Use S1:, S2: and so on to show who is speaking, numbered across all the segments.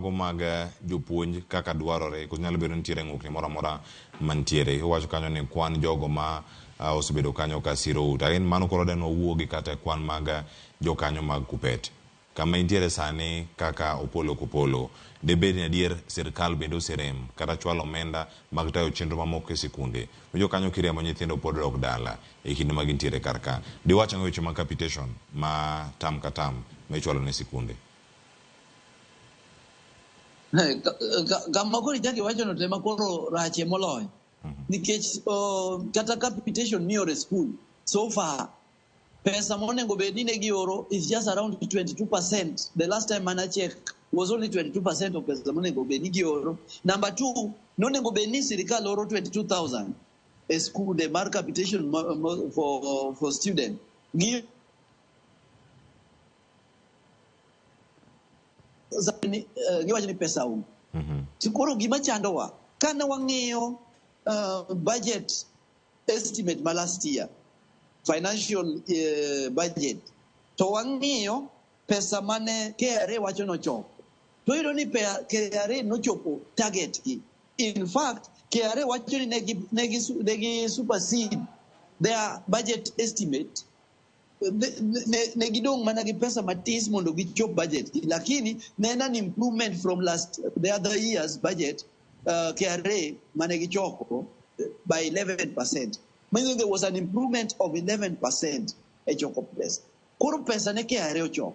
S1: Gomaga jopuonj kaka dwarore ko nyalo bedo nitiere ng'ukni moro amora mantiere. Iwacho kanyo ni kwan jogo ma osebedo kanyo ka siro ut. Ain mano koro den owuogi kata kwan mag jokanyo mag Kuppet. Kama intiere sani kaka Opolo Kopolo. Debed ni adier sirkal bende oserem kata chwalo omenda mag tayo chenro mamoko e sikunde. Jokanyo kiriamo nyithindo pod dok dala e kinde ma gintiere kar ka. Diwacho ang'o weche mag capitation ma tam ka tam ma ichwalo ne sikunde.
S2: Kama koro ichaki wacho no tema koro rache moloyo. Nikech kata capitation miore school so far pesa monego bed ni ne gioro is just around 22%. The last time I checked was only 22% of pesa monego bed ni gioro. Number two, nonego bed ni sirikal oro 22,000 a school the mar capitation for student. Giwacho ni pesa um. Sikoro gima chandowa kana wang'iyo budget estimate ma last year financial budget to wang'iyo pesa mane KRA wacho no choko to iyudo ni KRA no chopo target gi. In fact KRA wacho ni negi supersede their budget estimate. Ne gidong mana gi pesa matis mondo gichop budget lakini nena an improvement from the other years budget KRA mane gichoko by 11%. Meaning there was an improvement of 11% e choko pesa. Koro pesa ne KRA ochoko.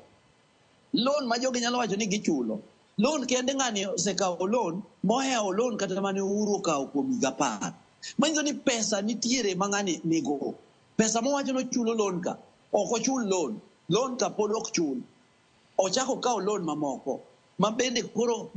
S2: Loan ma jogi nyalo wacho ni gichulo. Loan kende ng'ani osekawo loan mohewo loan kata mane Uhuru okawo kuom higa 10. Meaning ni pesa nitiere ma ng'ani nigo. Pesa mowacho no chulo loan ka ok ochul loan ka pod ok chul. Ochako kawo loan mamoko ma bende koro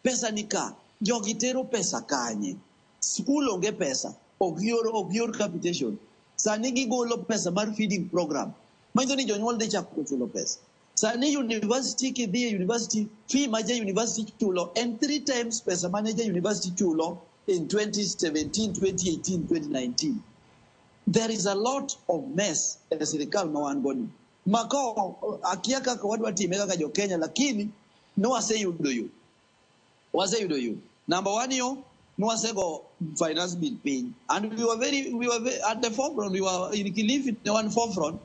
S2: pesa ni ka jogi tero pesa kanye. School onge pesa ok yor capitation. Sani gigolo pesa mar feeding program. Manyo ni jonyuol dhi chako chulo pesa. Sani university kidhi university fee ma university chulo and 3 times pesa manager university chulo in 2017, 2018, 2019. There is a lot of mess e sirikal ma wan goni. Mako akia kaka wadwa time kaka jo Kenya lakini no waseyudo yo. Number 1 yo no wasego finance bill pin and we were at the forefront. We were in Kilifi the one forefront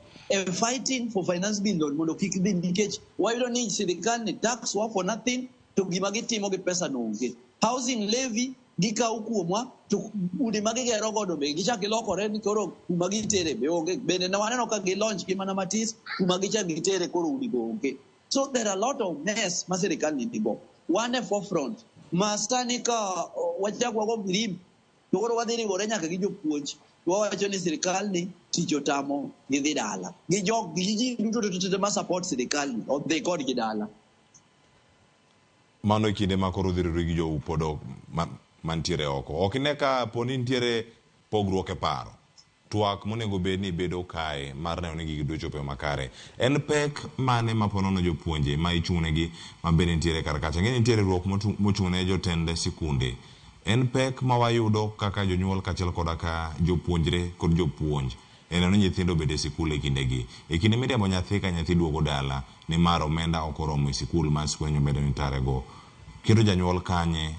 S2: fighting for finance bill loan mondo kik dhi nikech why don't need sirikal ni tax wa for nothing to gima gitimo gi pesa no onge. Housing levy gikaw kuomwa to udi magigero godo be gichak gilokore ni koro kuma gitere be onge bende na waneno ka gilaunch gimana matis kuma gichak gitere koro udi go onge. So there are a lot of mess ma sirikal nigo. One forefront masani ka wachakwa go birim to koro wadhi rigore nyaka gi jopuonj. Wawacho ni sirikal ni tich otamo gidhi dala. Gi duto to ma support sirikal ni odhi kod gi dala.
S1: Mano kinde ma koro dhirore gi jo upodo mantiere oko. Ok ine ka poni nitiere pogruok e paro. Tuak monego bed ni bedo kae mar neno ni gigi duto chopo makare. En pek mane ma ponono jopuonje ma ichung'negi ma bende nitiere kar kacha. Ng'e nitiere ruok mochung'ne jotend sikunde. En pek ma wayudo kaka jonyuol kachiel koda ka jopuonjre kod jopuonj. En ni nyithindo bede e sikul e kindegi. E kinde miriambo nyathi ka nyathi duogo dala ni mar omenda ok oromo e sikul ma skul nyomedo ni tarego. Kendo janyuol kanye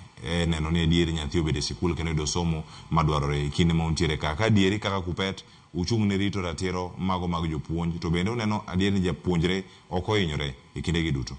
S1: neno ni adieri nyathi obede e sikul kendo yudo somo madwarore e kinde ma untiere kaka adieri kaka Kuppet uchung' ne rito ratiro mago mag jopuonj to bende uneno adieri ni japuonjre ok ohinyore e kindegi duto.